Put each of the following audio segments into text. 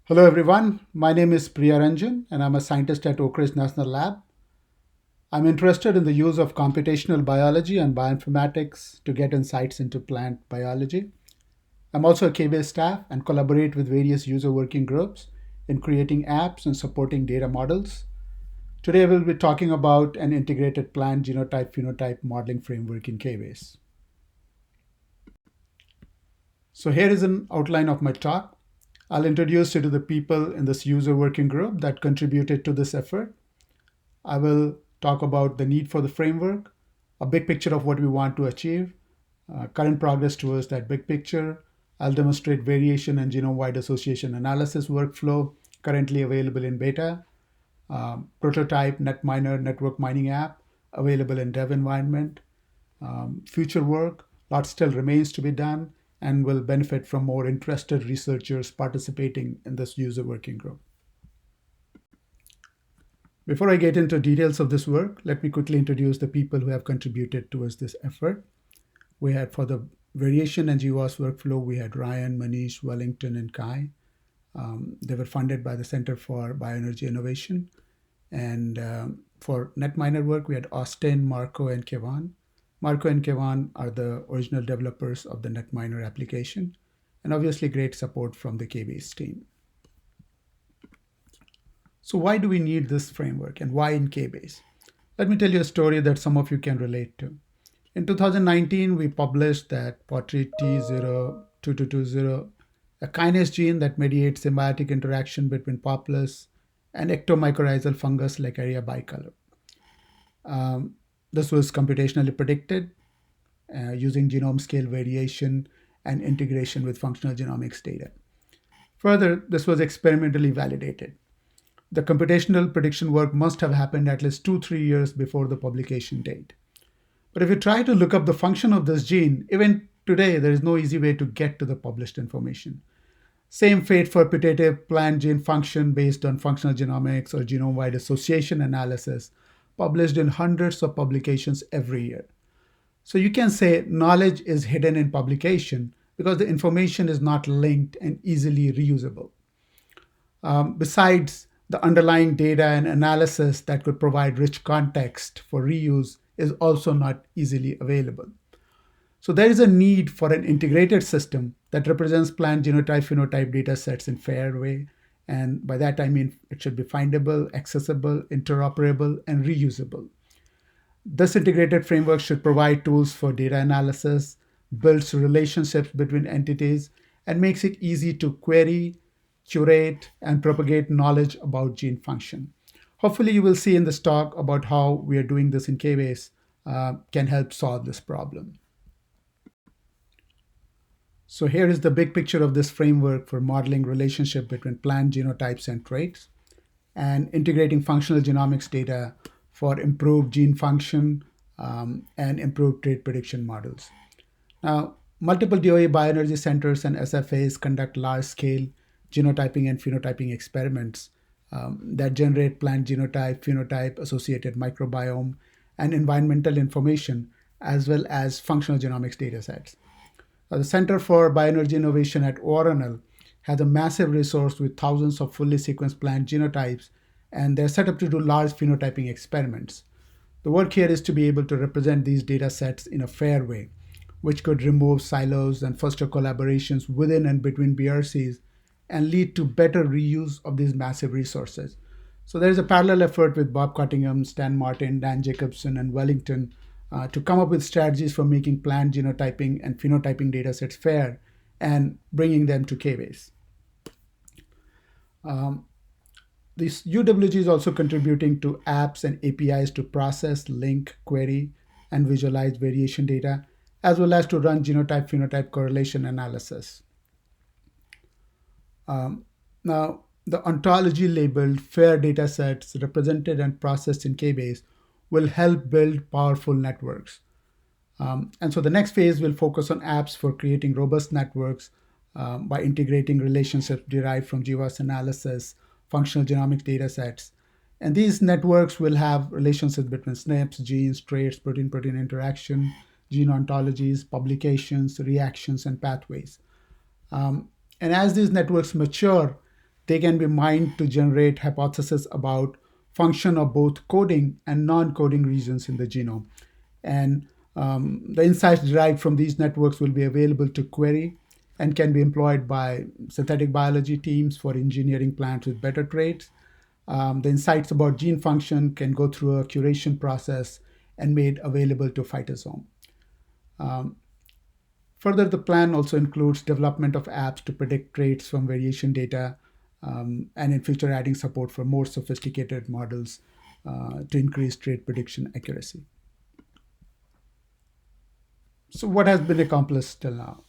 Hello everyone, my name is Priya Ranjan and I'm a scientist at Oak Ridge National Lab. I'm interested in the use of computational biology and bioinformatics to get insights into plant biology. I'm also a KBase staff and collaborate with various user working groups in creating apps and supporting data models. Today we'll be talking about an integrated plant genotype phenotype modeling framework in KBase. So here is an outline of my talk. I'll introduce you to the people in this user working group that contributed to this effort. I will talk about the need for the framework, a big picture of what we want to achieve, current progress towards that big picture. I'll demonstrate variation and genome-wide association analysis workflow currently available in beta, prototype NetMiner network mining app available in dev environment, future work, lot still remains to be done, and will benefit from more interested researchers participating in this user working group. Before I get into details of this work, let me quickly introduce the people who have contributed towards this effort. We had for the variation and GWAS workflow, we had Ryan, Manish, Wellington, and Kai. They were funded by the Center for Bioenergy Innovation. And for NetMiner work, we had Austin, Marco, and Kevan. Marco and Kevan are the original developers of the NetMiner application, and obviously great support from the KBase team. So why do we need this framework and why in KBase? Let me tell you a story that some of you can relate to. In 2019, we published that pottery T02220, a kinase gene that mediates symbiotic interaction between Poplus and ectomycorrhizal fungus like area bicolor. This was computationally predicted using genome scale variation and integration with functional genomics data. Further, this was experimentally validated. The computational prediction work must have happened at least 2-3 years before the publication date. But if you try to look up the function of this gene, even today there is no easy way to get to the published information. Same fate for putative plant gene function based on functional genomics or genome-wide association analysis, published in hundreds of publications every year. So you can say knowledge is hidden in publication because the information is not linked and easily reusable. Besides, the underlying data and analysis that could provide rich context for reuse is also not easily available. So there is a need for an integrated system that represents plant genotype phenotype data sets in fair way. And by that I mean it should be findable, accessible, interoperable, and reusable. This integrated framework should provide tools for data analysis, builds relationships between entities, and makes it easy to query, curate, and propagate knowledge about gene function. Hopefully you will see in this talk about how we are doing this in KBase can help solve this problem. So here is the big picture of this framework for modeling relationship between plant genotypes and traits and integrating functional genomics data for improved gene function and improved trait prediction models. Now, multiple DOE bioenergy centers and SFAs conduct large-scale genotyping and phenotyping experiments that generate plant genotype, phenotype, associated microbiome, and environmental information, as well as functional genomics datasets. The Center for Bioenergy Innovation at ORNL has a massive resource with thousands of fully sequenced plant genotypes, and they're set up to do large phenotyping experiments. The work here is to be able to represent these data sets in a fair way, which could remove silos and foster collaborations within and between BRCs and lead to better reuse of these massive resources. So there's a parallel effort with Bob Cottingham, Stan Martin, Dan Jacobson, and Wellington to come up with strategies for making plant genotyping and phenotyping datasets fair and bringing them to KBase. This UWG is also contributing to apps and APIs to process, link, query, and visualize variation data, as well as to run genotype-phenotype correlation analysis. Now, the ontology-labeled FAIR datasets represented and processed in KBase will help build powerful networks. And so the next phase will focus on apps for creating robust networks by integrating relationships derived from GWAS analysis, functional genomics datasets. And these networks will have relationships between SNPs, genes, traits, protein-protein interaction, gene ontologies, publications, reactions, and pathways. And as these networks mature, They can be mined to generate hypotheses about function of both coding and non-coding regions in the genome. And the insights derived from these networks will be available to query and can be employed by synthetic biology teams for engineering plants with better traits. The insights about gene function can go through a curation process and made available to phytosome. Um, Further, the plan also includes development of apps to predict traits from variation data, and in future adding support for more sophisticated models to increase trait prediction accuracy. So, what has been accomplished till now?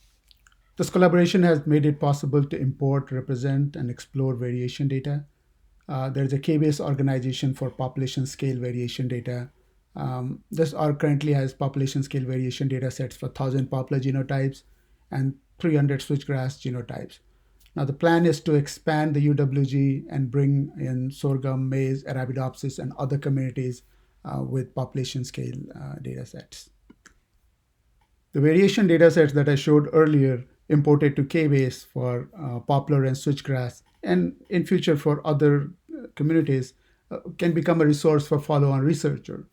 This collaboration has made it possible to import, represent, and explore variation data. There's a KBase organization for population scale variation data. This org currently has population scale variation data sets for 1,000 popular genotypes and 300 switchgrass genotypes. Now, the plan is to expand the UWG and bring in sorghum, maize, Arabidopsis, and other communities with population scale data sets. The variation datasets that I showed earlier imported to KBase for poplar and switchgrass, and in future for other communities, can become a resource for follow-on researcher.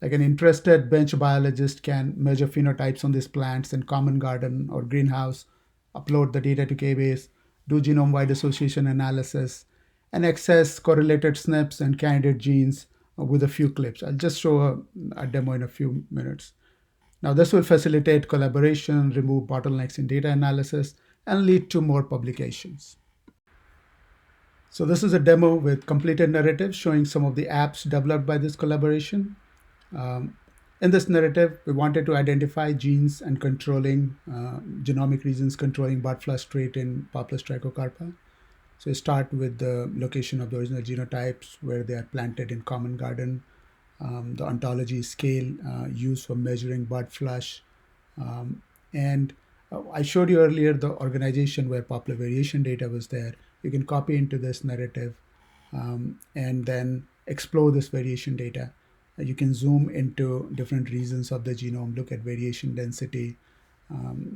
Like an interested bench biologist can measure phenotypes on these plants in common garden or greenhouse, upload the data to KBase, do genome-wide association analysis, and access correlated SNPs and candidate genes with a few clips. I'll just show a demo in a few minutes. Now, this will facilitate collaboration, remove bottlenecks in data analysis, and lead to more publications. So this is a demo with completed narratives showing some of the apps developed by this collaboration. Um, in this narrative, we wanted to identify genes and controlling genomic regions controlling bud flush trait in Poplar strichocarpa. So you start with the location of the original genotypes where they are planted in common garden, the ontology scale used for measuring bud flush. And I showed you earlier the organization where popular variation data was there. You can copy into this narrative and then explore this variation data. You can zoom into different regions of the genome, look at variation density,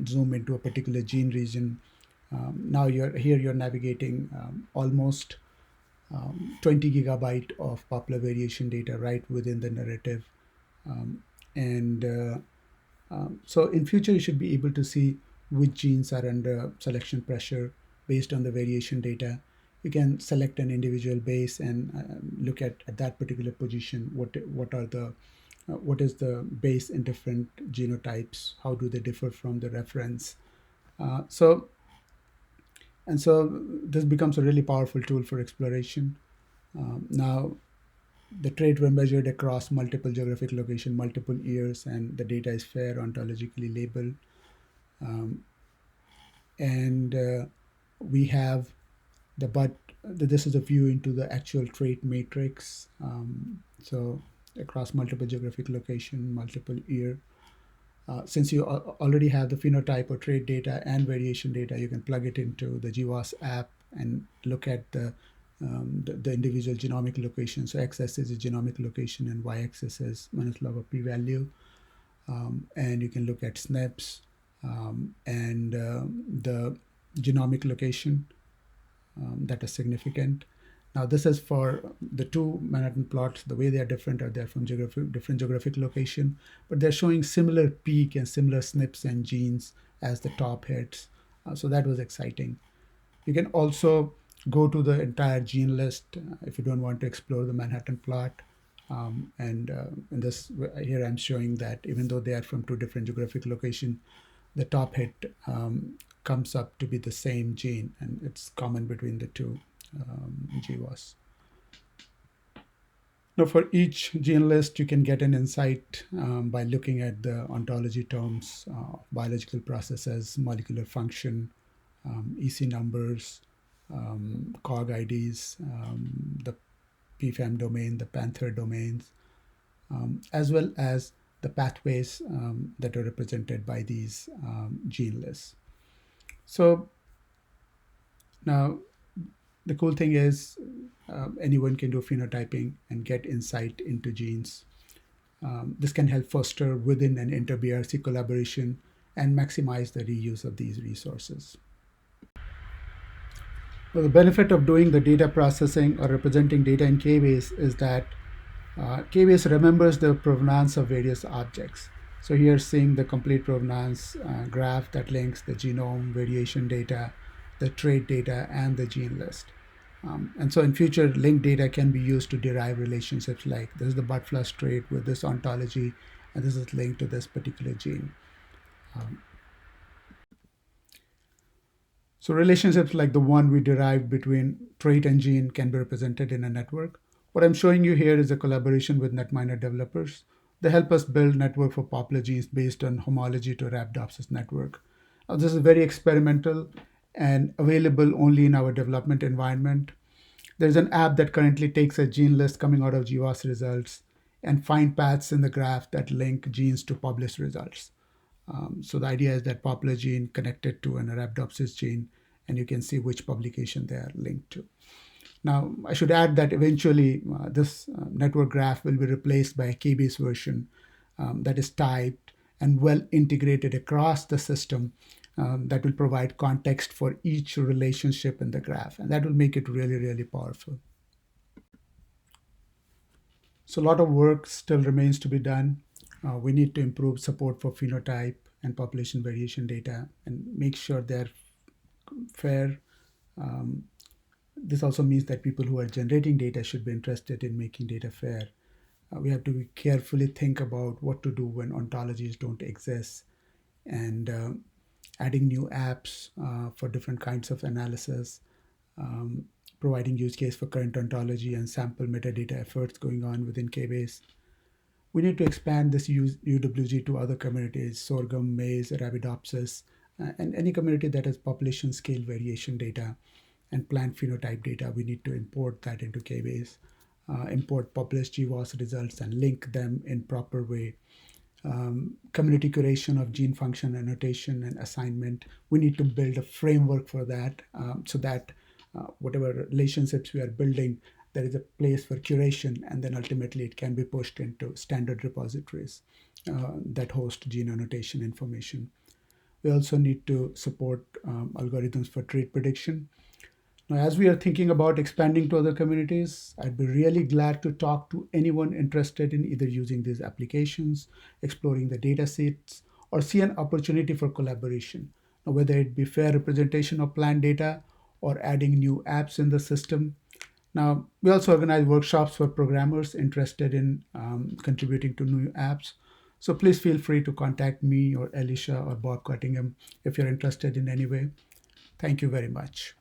zoom into a particular gene region. Now you're navigating almost 20 gigabyte of popular variation data right within the narrative. Um, and So in future, you should be able to see which genes are under selection pressure based on the variation data. You can select an individual base and look at that particular position. What is the base in different genotypes? How do they differ from the reference? Uh, so so this becomes a really powerful tool for exploration. Now, the traits were measured across multiple geographic locations, multiple years, and the data is fair, ontologically labeled. Um, and We have but this is a view into the actual trait matrix. So across multiple geographic location, multiple year. Since you already have the phenotype or trait data and variation data, you can plug it into the GWAS app and look at the individual genomic location. So x-axis is genomic location and y-axis is minus log of p-value. And you can look at SNPs and the genomic location that is significant. Now, this is for the two Manhattan plots. The way they are different are they're from different geographic location, but they're showing similar peak and similar SNPs and genes as the top hits. So that was exciting. You can also go to the entire gene list if you don't want to explore the Manhattan plot. And in this here, I'm showing that even though they are from two different geographic locations, the top hit comes up to be the same gene, and it's common between the two GWAS. Now, for each gene list, you can get an insight by looking at the ontology terms, biological processes, molecular function, EC numbers, COG IDs, the PFAM domain, the Panther domains, as well as the pathways that are represented by these gene lists. So now the cool thing is anyone can do phenotyping and get insight into genes. This can help foster within an inter-BRC collaboration and maximize the reuse of these resources. Well, the benefit of doing the data processing or representing data in KBase is that KBase remembers the provenance of various objects. So here seeing the complete provenance graph that links the genome, variation data, the trait data, and the gene list. And so in future, linked data can be used to derive relationships like this is the bud flush trait with this ontology, and this is linked to this particular gene. Um, So relationships like the one we derived between trait and gene can be represented in a network. What I'm showing you here is a collaboration with NetMiner developers. They help us build network for popular genes based on homology to Arabidopsis network. This is very experimental and available only in our development environment. There's an app that currently takes a gene list coming out of GWAS results and find paths in the graph that link genes to published results. So the idea is that popular gene connected to an Arabidopsis gene, and you can see which publication they are linked to. Now, I should add that eventually this network graph will be replaced by a KBase version that is typed and well integrated across the system that will provide context for each relationship in the graph, and that will make it really, really powerful. So a lot of work still remains to be done. We need to improve support for phenotype and population variation data and make sure they're fair. Um, this also means that people who are generating data should be interested in making data fair. We have to carefully think about what to do when ontologies don't exist and adding new apps for different kinds of analysis, um, providing use case for current ontology and sample metadata efforts going on within KBase. We need to expand this UWG to other communities, sorghum, maize, Arabidopsis, and any community that has population scale variation data and plant phenotype data. We need to import that into KBase, import published GWAS results and link them in proper way. Community curation of gene function annotation and assignment. We need to build a framework for that so that whatever relationships we are building, there is a place for curation, and then ultimately it can be pushed into standard repositories that host gene annotation information. We also need to support algorithms for trait prediction. Now, as we are thinking about expanding to other communities, I'd be really glad to talk to anyone interested in either using these applications, exploring the data sets, or see an opportunity for collaboration. Now, whether it be fair representation of plant data or adding new apps in the system. Now, we also organize workshops for programmers interested in contributing to new apps. So please feel free to contact me or Alicia or Bob Cottingham if you're interested in any way. Thank you very much.